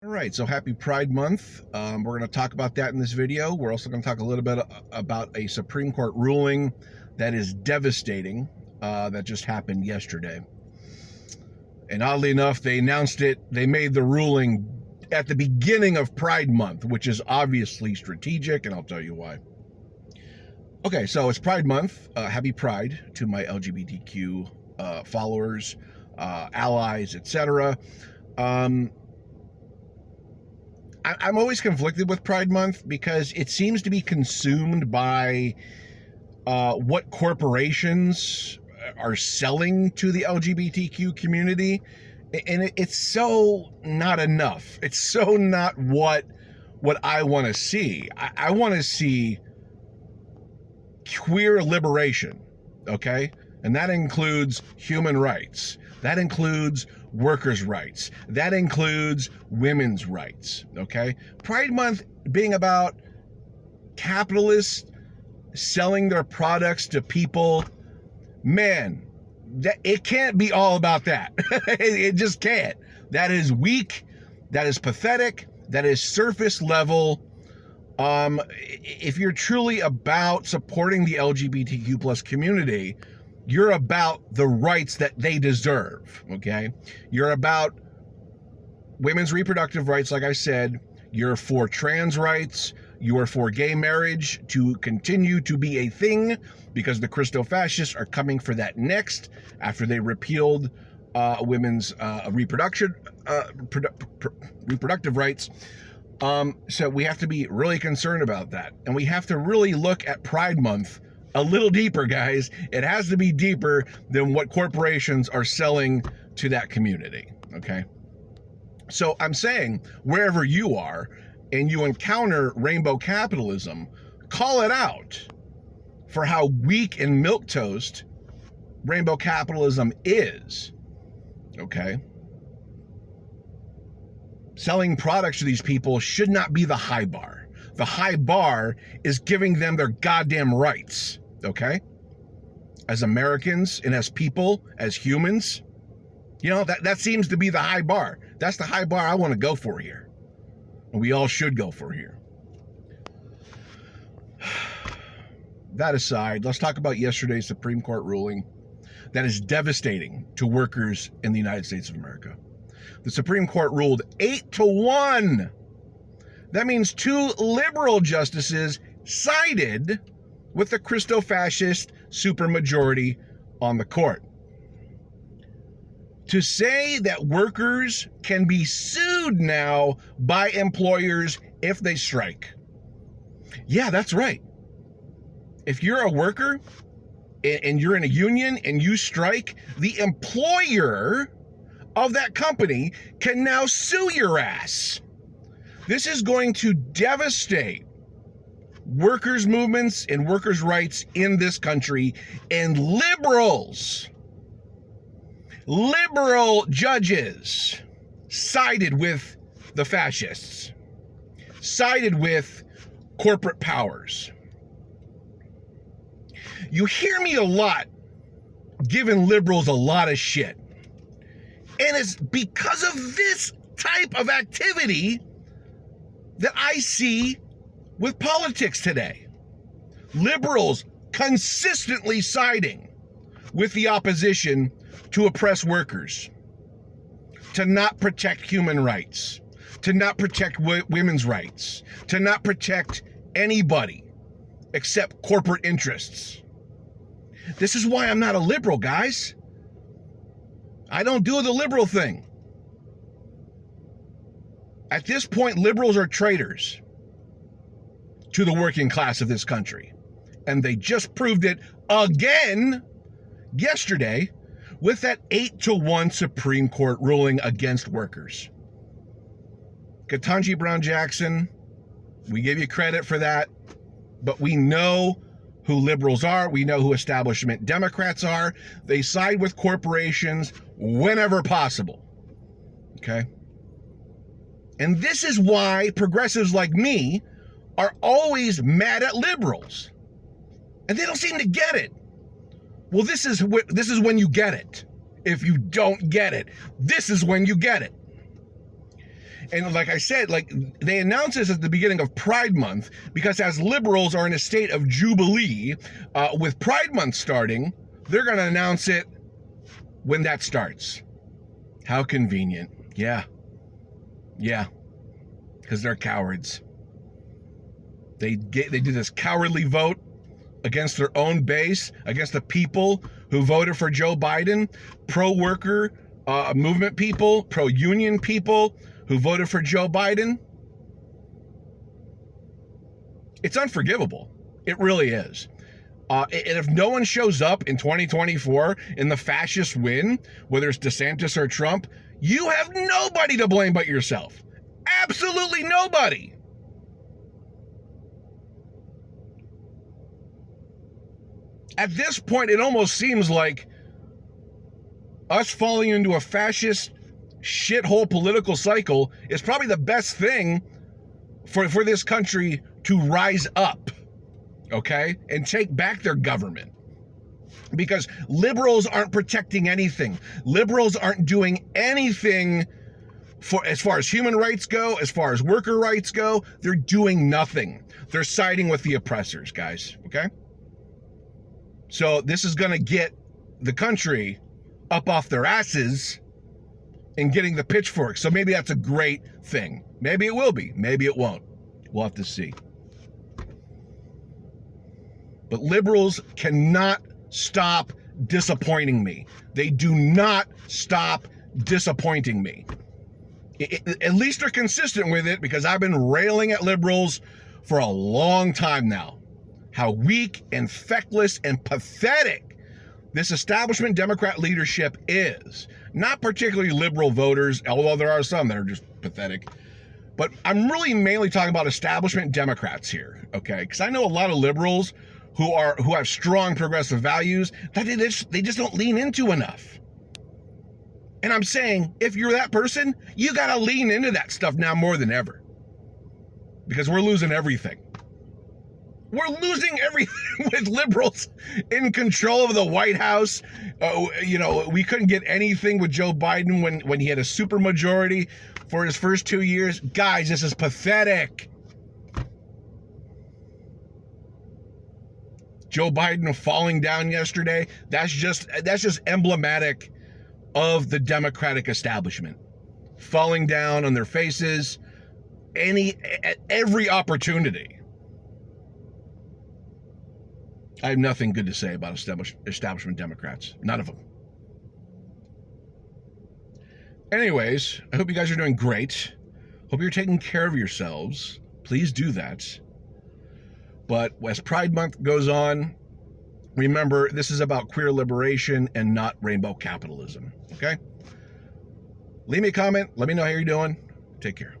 All right, so happy Pride Month. We're going to talk about that in this video. We're also going to talk a little bit about a Supreme Court ruling that is devastating that just happened yesterday. And oddly enough, they announced it, they made the ruling at the beginning of Pride Month, which is obviously strategic, and I'll tell you why. Okay, so it's Pride Month. Happy Pride to my LGBTQ followers, allies, etc. I'm always conflicted with Pride Month because it seems to be consumed by what corporations are selling to the LGBTQ community, and it's so not enough. It's so not what I want to see. I want to see queer liberation, okay? And that includes human rights. That includes workers' rights. That includes women's rights, okay? Pride Month being about capitalists selling their products to people, man, it can't be all about that. It just can't. That is weak. That is pathetic. That is surface level. If you're truly about supporting the LGBTQ plus community, you're about the rights that they deserve, okay? You're about women's reproductive rights, like I said. You're for trans rights. You are for gay marriage to continue to be a thing because the Christo-fascists are coming for that next after they repealed women's reproductive rights. So we have to be really concerned about that. And we have to really look at Pride Month a little deeper, guys. It has to be deeper than what corporations are selling to that community, okay? So I'm saying, wherever you are and you encounter rainbow capitalism, call it out for how weak and milquetoast rainbow capitalism is, okay? Selling products to these people should not be the high bar. The high bar is giving them their goddamn rights, okay? As Americans and as people, as humans, you know, that seems to be the high bar. That's the high bar I want to go for here. And we all should go for here. That aside, let's talk about yesterday's Supreme Court ruling that is devastating to workers in the United States of America. The Supreme Court ruled 8-1. That means 2 liberal justices sided with the Christo-fascist supermajority on the court. To say that workers can be sued now by employers if they strike. Yeah, that's right. If you're a worker and you're in a union and you strike, the employer of that company can now sue your ass. This is going to devastate workers' movements and workers' rights in this country, and liberal judges sided with the fascists, sided with corporate powers. You hear me a lot giving liberals a lot of shit. And it's because of this type of activity that I see with politics today. Liberals consistently siding with the opposition to oppress workers, to not protect human rights, to not protect women's rights, to not protect anybody except corporate interests. This is why I'm not a liberal, guys. I don't do the liberal thing. At this point, liberals are traitors to the working class of this country. And they just proved it again yesterday with that 8-1 Supreme Court ruling against workers. Ketanji Brown Jackson, we give you credit for that, but we know who liberals are. We know who establishment Democrats are. They side with corporations whenever possible, okay? And this is why progressives like me are always mad at liberals. And they don't seem to get it. Well, this is when you get it. If you don't get it, this is when you get it. And like I said, like they announced this at the beginning of Pride Month because as liberals are in a state of jubilee, with Pride Month starting, they're going to announce it when that starts. How convenient. Yeah. Yeah. Because they're cowards. They did this cowardly vote against their own base, against the people who voted for Joe Biden, pro-worker movement people, pro-union people who voted for Joe Biden. It's unforgivable. It really is. And if no one shows up in 2024 in the fascist win, whether it's DeSantis or Trump, you have nobody to blame but yourself. Absolutely nobody. At this point, it almost seems like us falling into a fascist shithole political cycle is probably the best thing for this country to rise up, okay, and take back their government. Because liberals aren't protecting anything. Liberals aren't doing anything for as far as human rights go, as far as worker rights go. They're doing nothing. They're siding with the oppressors, guys, okay? So this is going to get the country up off their asses and getting the pitchforks. So maybe that's a great thing. Maybe it will be. Maybe it won't. We'll have to see. But liberals cannot stop disappointing me. They do not stop disappointing me. At least they're consistent with it, because I've been railing at liberals for a long time now. How weak and feckless and pathetic this establishment Democrat leadership is. Not particularly liberal voters, although there are some that are just pathetic. But I'm really mainly talking about establishment Democrats here, okay? Because I know a lot of liberals who have strong progressive values that they just don't lean into enough. And I'm saying, if you're that person, you got to lean into that stuff now more than ever. Because we're losing everything. We're losing everything with liberals in control of the White House. We couldn't get anything with Joe Biden when he had a supermajority for his first 2 years. Guys, this is pathetic. Joe Biden falling down yesterday, that's just emblematic of the Democratic establishment. Falling down on their faces at every opportunity. I have nothing good to say about establishment Democrats. None of them. Anyways, I hope you guys are doing great. Hope you're taking care of yourselves. Please do that. But as Pride Month goes on, remember, this is about queer liberation and not rainbow capitalism. Okay? Leave me a comment. Let me know how you're doing. Take care.